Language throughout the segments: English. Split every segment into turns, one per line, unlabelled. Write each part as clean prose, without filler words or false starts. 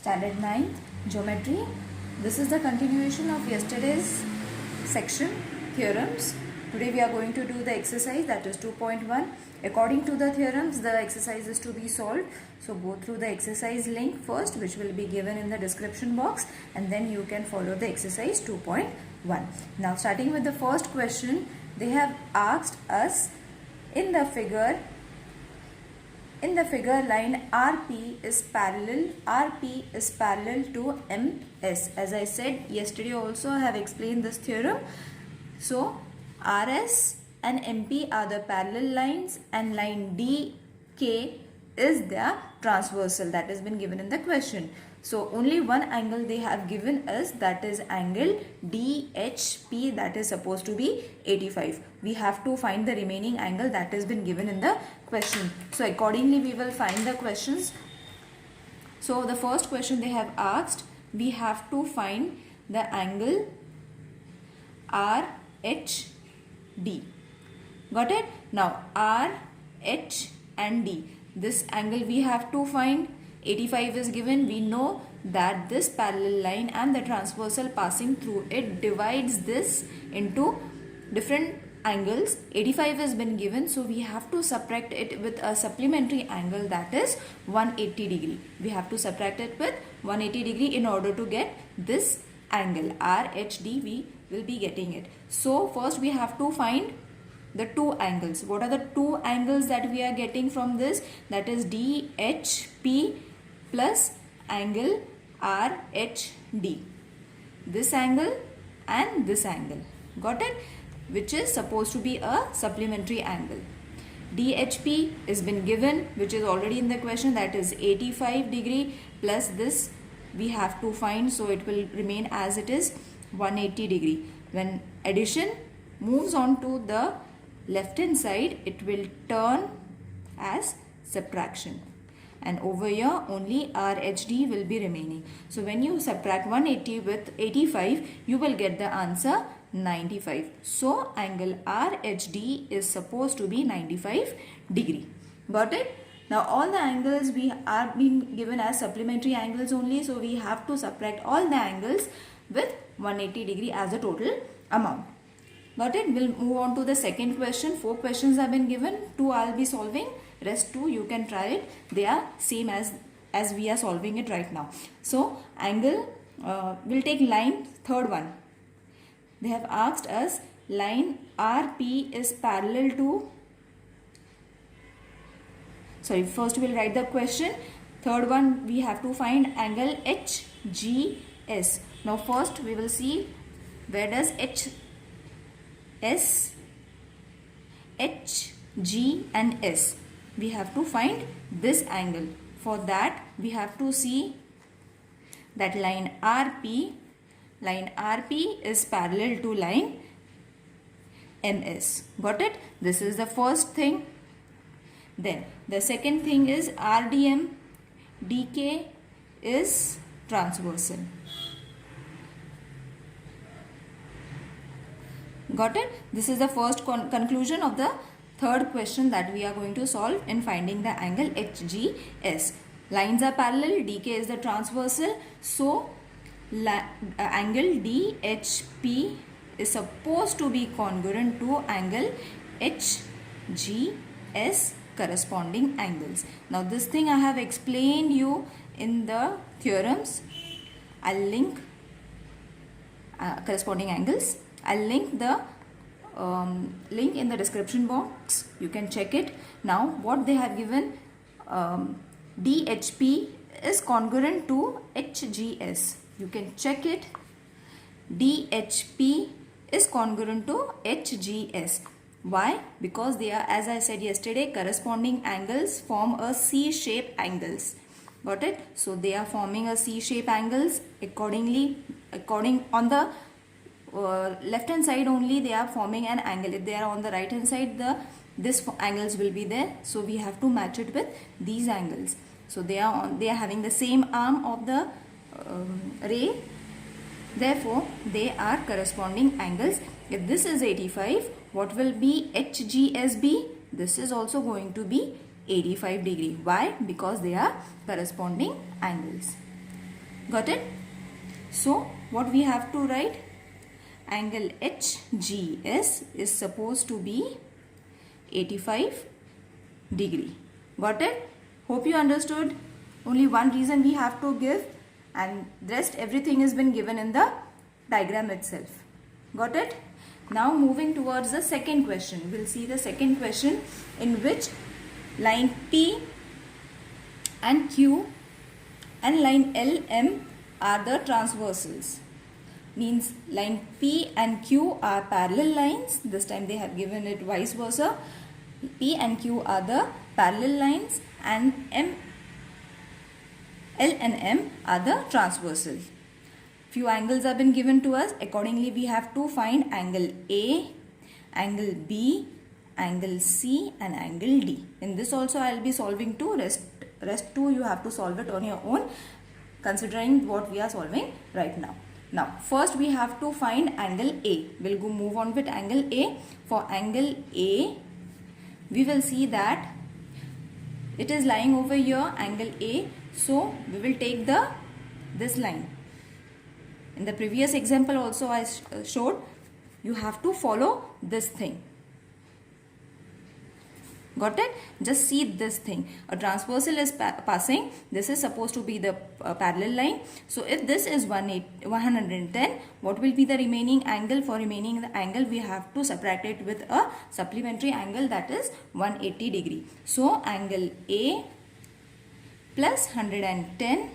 Standard 9th Geometry. This is the continuation of yesterday's section theorems. Today we are going to do the exercise, that is 2.1. According to the theorems, the exercise is to be solved. So go through the exercise link first, which will be given in the description box, and then you can follow the exercise 2.1. Now starting with the first question, they have asked us in the figure line RP is parallel to MS. As I said yesterday also, I have explained this theorem. So RS and MP are the parallel lines and line DK is their transversal that has been given in the question. So only one angle they have given us, that is angle DHP, that is supposed to be 85. We have to find the remaining angle that has been given in the question. So accordingly we will find the questions. So the first question they have asked, we have to find the angle RHD. Got it? Now RH and D. This angle we have to find. 85 is given. We know that this parallel line and the transversal passing through it divides this into different angles. 85 has been given, so we have to subtract it with a supplementary angle, that is 180 degree. We have to subtract it with 180 degree in order to get this angle RHD. We will be getting it. So first we have to find the two angles. What are the two angles that we are getting from this? That is DHP plus angle RHD. This angle and this angle. Got it? Which is supposed to be a supplementary angle. DHP has been given, which is already in the question, that is 85 degree plus this we have to find, so it will remain as it is 180 degree. When addition moves on to the left hand side, it will turn as subtraction, and over here only RHD will be remaining. So when you subtract 180 with 85, you will get the answer 95. So angle RHD is supposed to be 95 degree. Got it? Now all the angles we are being given as supplementary angles only, so we have to subtract all the angles with 180 degree as a total amount. Got it? We'll move on to the second question. 4 questions have been given. 2 I'll be solving. Rest 2 you can try it. They are same as we are solving it right now. So angle, we'll take line, third one. They have asked us line RP is parallel to, first we'll write the question. Third one, we have to find angle HGS. Now first we will see where does HS, H, G and S. We have to find this angle. For that we have to see that line RP is parallel to line MS. Got it? This is the first thing. Then the second thing is RDM DK is transversal. Got it? This is the first conclusion of the third question that we are going to solve in finding the angle HGS. Lines are parallel, DK is the transversal, so angle DHP is supposed to be congruent to angle HGS corresponding angles. Now this thing I have explained you in the theorems. I'll link corresponding angles. I'll link the link in the description box. You can check it. Now what they have given, DHP is congruent to HGS. You can check it. DHP is congruent to HGS. Why? Because they are, as I said yesterday, corresponding angles form a C-shape angles. Got it? So they are forming a C-shape angles. According on the left hand side only they are forming an angle. If they are on the right hand side, this angles will be there. So we have to match it with these angles. So they are having the same arm of the ray. Therefore they are corresponding angles. If this is 85, what will be HGS be? This is also going to be 85 degree. Why? Because they are corresponding angles. Got it? So what we have to write? Angle HGS is supposed to be 85 degree. Got it? Hope you understood. Only one reason we have to give, and rest everything has been given in the diagram itself. Got it? Now moving towards the second question. We'll see the second question, in which line P and Q and line LM are the transversals. Means line P and Q are parallel lines. This time they have given it vice versa. P and Q are the parallel lines, and L and M are the transversals. Few angles have been given to us. Accordingly, we have to find angle A, angle B, angle C and angle D. In this also I will be solving two. Rest two you have to solve it on your own, considering what we are solving right now. Now first we have to find angle A. We'll go move on with angle A. For angle A, we will see that it is lying over here, angle A. So we will take this line. In the previous example also I showed, you have to follow this thing. Got it? Just see this thing. A transversal is passing. This is supposed to be the parallel line. So if this is 110, what will be the remaining angle? For remaining the angle, we have to subtract it with a supplementary angle, that is 180 degree. So angle A plus 110.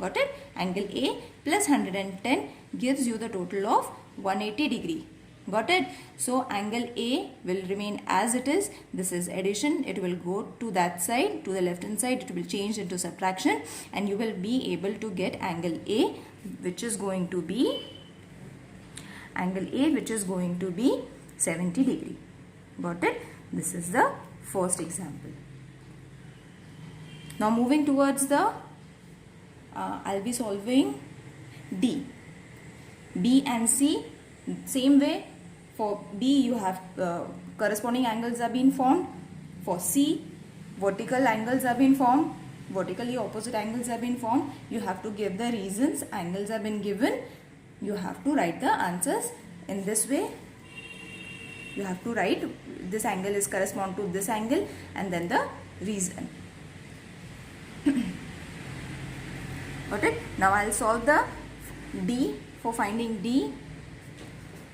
Got it? Angle A plus 110 gives you the total of 180 degree. Got it? So angle A will remain as it is. This is addition. It will go to that side, to the left hand side. It will change into subtraction, and you will be able to get angle A, which is going to be 70 degree. Got it? This is the first example. Now moving towards the I'll be solving D. B and C, same way. For B you have corresponding angles are being formed. For C, vertical angles are being formed. Vertically opposite angles have been formed. You have to give the reasons. Angles have been given. You have to write the answers in this way. You have to write this angle is correspond to this angle and then the reason. Got it? Now I'll solve the D. For finding D,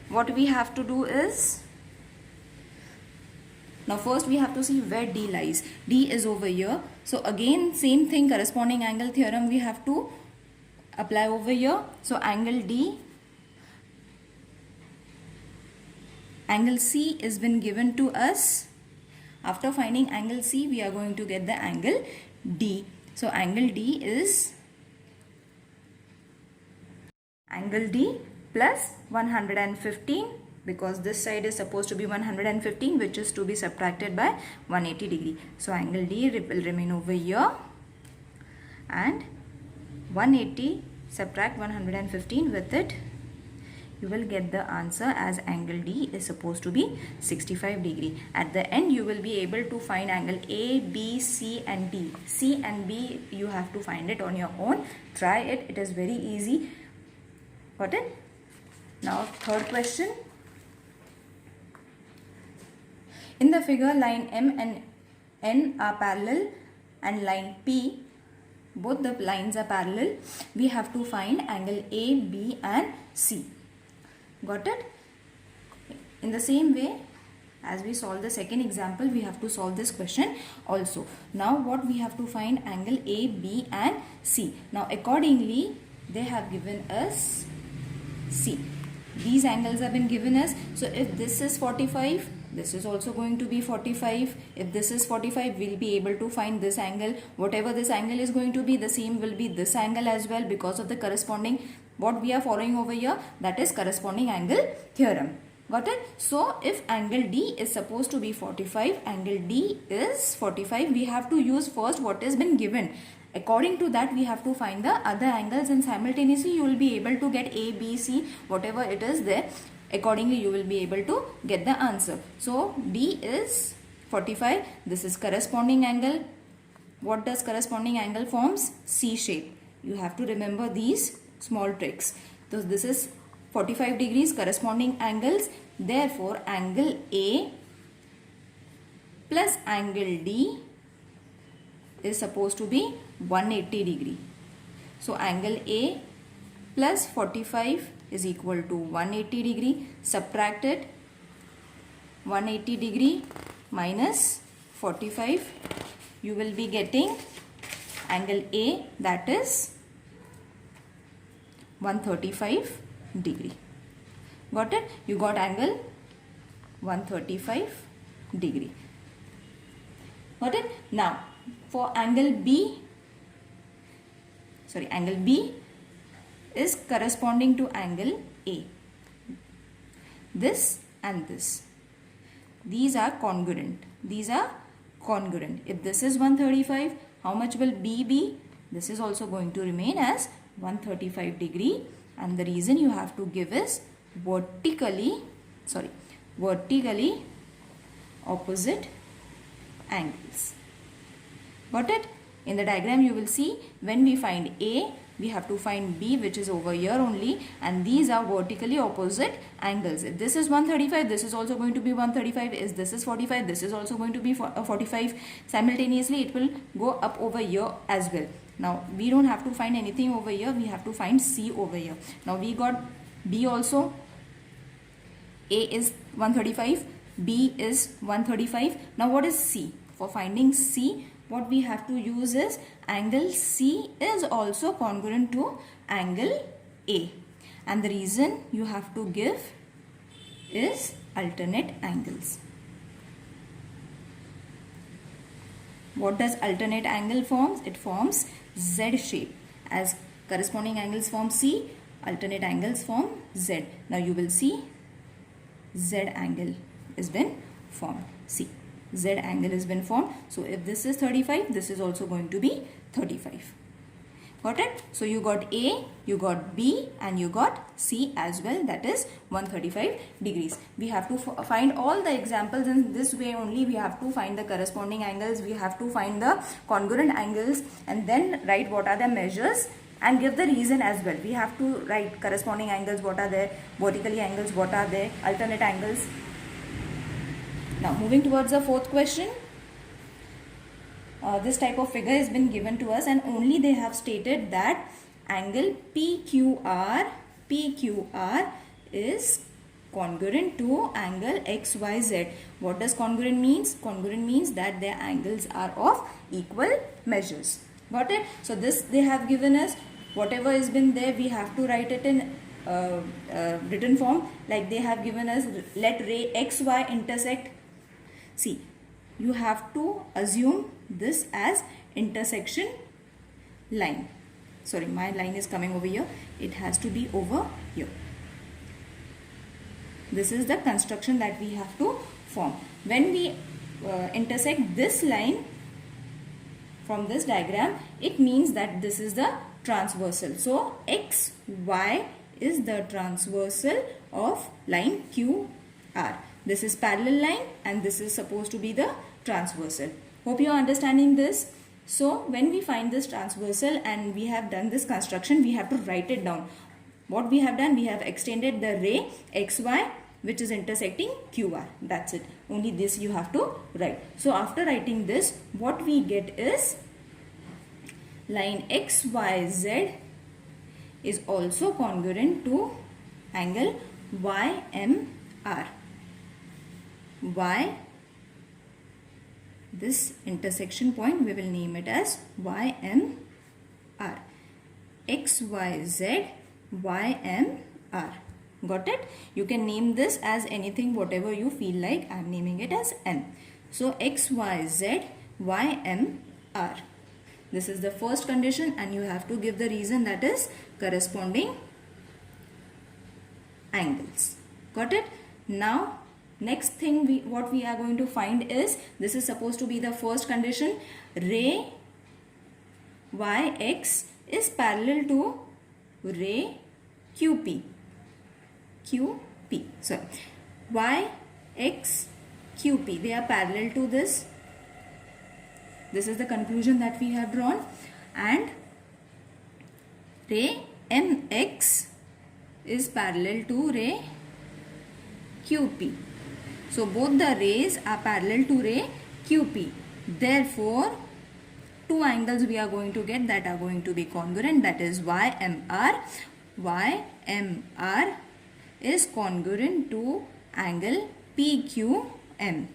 what we have to do is, now first we have to see where D lies. D is over here. So again same thing, corresponding angle theorem we have to apply over here. So angle D, angle C is been given to us. After finding angle C, we are going to get the angle D. So angle D is angle D plus 115, because this side is supposed to be 115, which is to be subtracted by 180 degree. So angle D will remain over here, and 180 subtract 115 with it, you will get the answer as angle D is supposed to be 65 degree. At the end you will be able to find angle A, B, C and D. C and B you have to find it on your own. Try it. It is very easy. Got it? Now third question. In the figure, line M and N are parallel and line P, both the lines are parallel. We have to find angle A, B and C. Got it? In the same way as we solve the second example, we have to solve this question also. Now what we have to find? Angle A, B and C. Now accordingly they have given us C. These angles have been given us. So if this is 45, this is also going to be 45. If this is 45, we'll be able to find this angle. Whatever this angle is going to be, the same will be this angle as well, because of the corresponding, what we are following over here, that is corresponding angle theorem. Got it? So if angle D is supposed to be 45, angle D is 45, we have to use first what has been given. According to that, we have to find the other angles, and simultaneously you will be able to get A, B, C, whatever it is there. Accordingly, you will be able to get the answer. So D is 45. This is corresponding angle. What does corresponding angle forms? C shape. You have to remember these small tricks. So this is 45 degrees corresponding angles. Therefore, angle A plus angle D is supposed to be 180 degree. So angle A plus 45 is equal to 180 degree. Subtract it. 180 degree minus 45. You will be getting angle A, that is 135 degree. Got it? You got angle 135 degree. Got it? Now for angle B is corresponding to angle A. This and this. These are congruent. If this is 135, how much will B be? This is also going to remain as 135 degree, and the reason you have to give is vertically opposite angles. Got it? In the diagram you will see, when we find A, we have to find B, which is over here only, and these are vertically opposite angles. If this is 135, this is also going to be 135. If this is 45, this is also going to be 45. Simultaneously it will go up over here as well. Now we don't have to find anything over here, we have to find C over here. Now we got B also. A is 135, B is 135. Now what is C? For finding C, what we have to use is angle C is also congruent to angle A, and the reason you have to give is alternate angles. What does alternate angle forms? It forms Z shape. As corresponding angles form C, alternate angles form Z. Now you will see Z angle has been formed. See, Z angle has been formed. So if this is 35, this is also going to be 35. Got it? So you got A, you got B, and you got C as well, that is 135 degrees. We have to find all the examples in this way only. We have to find the corresponding angles, we have to find the congruent angles, and then write what are the measures and give the reason as well. We have to write corresponding angles, what are there, vertically angles, what are there, alternate angles. Now moving towards the fourth question. This type of figure has been given to us, and only they have stated that angle PQR is congruent to angle XYZ. What does congruent means? Congruent means that their angles are of equal measures. Got it? So this they have given us. Whatever has been there, we have to write it in written form. Like they have given us, let ray XY intersect. See, you have to assume this as intersection line. Sorry, my line is coming over here. It has to be over here. This is the construction that we have to form. When we intersect this line from this diagram, it means that this is the transversal. So XY is the transversal of line QR. This is parallel line and this is supposed to be the transversal. Hope you are understanding this. So when we find this transversal and we have done this construction, we have to write it down. What we have done, we have extended the ray XY which is intersecting QR. That's it. Only this you have to write. So after writing this, what we get is line XYZ is also congruent to angle YMR. Y, this intersection point, we will name it as YMR. XYZ YMR. Got it? You can name this as anything, whatever you feel like. I am naming it as M. So XYZ YMR. This is the first condition and you have to give the reason, that is corresponding angles. Got it? Now next thing what we are going to find is, this is supposed to be the first condition. Ray YX is parallel to ray QP. Sorry, YX QP, they are parallel to this. This is the conclusion that we have drawn, and ray MX is parallel to ray QP. So both the rays are parallel to ray QP. Therefore, two angles we are going to get that are going to be congruent, that is YMR. YMR is congruent to angle PQM.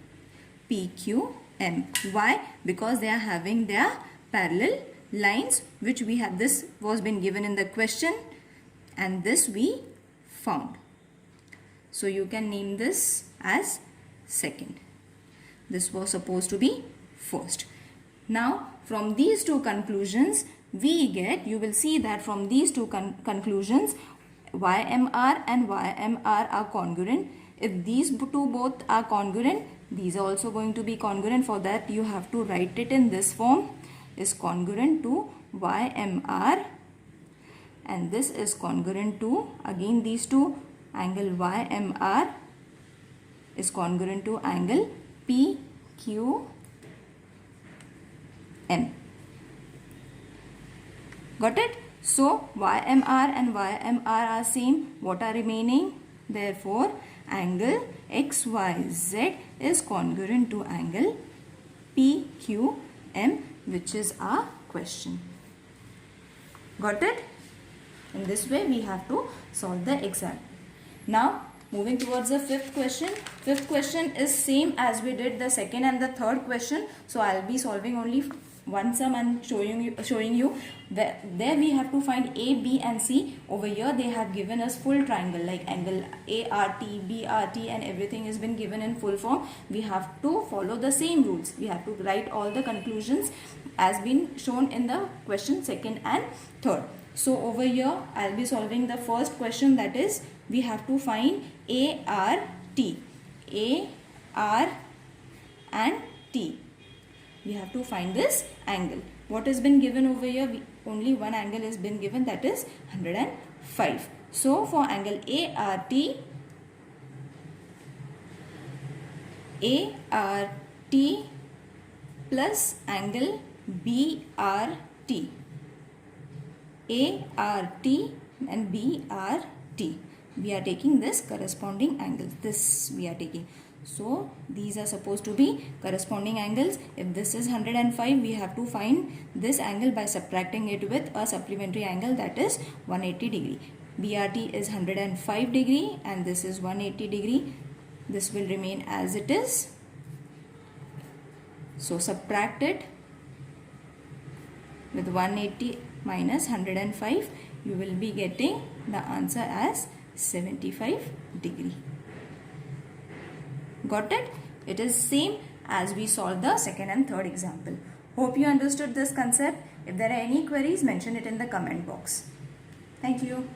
PQM. Why? Because they are having their parallel lines, which we have. This was been given in the question and this we found. So you can name this as second. This was supposed to be first. Now from these two conclusions we get, you will see that from these two conclusions YMR and YMR are congruent. If these two both are congruent, these are also going to be congruent. For that you have to write it in this form, is congruent to YMR, and this is congruent to, again these two, angle YMR is congruent to angle PQM. Got it? So YMR and YMR are same. What are remaining? Therefore angle XYZ is congruent to angle PQM, which is our question. Got it? In this way we have to solve the exam. Now moving towards the fifth question. Fifth question is same as we did the second and the third question. So I'll be solving only one sum and showing you that there we have to find A, B and C. Over here they have given us full triangle, like angle ART, BRT and everything has been given in full form. We have to follow the same rules. We have to write all the conclusions as been shown in the question second and third. So over here I'll be solving the first question, that is we have to find ART. AR and T. We have to find this angle. What has been given over here? Only one angle has been given, that is 105. So for angle ART plus angle BRT. ART and BRT. We are taking this corresponding angles. This we are taking. So these are supposed to be corresponding angles. If this is 105, we have to find this angle by subtracting it with a supplementary angle, that is 180 degree. BRT is 105 degree and this is 180 degree. This will remain as it is. So subtract it with 180 minus 105. You will be getting the answer as 75 degree. Got it? It is same as we solved the second and third example. Hope you understood this concept. If there are any queries, mention it in the comment box. Thank you.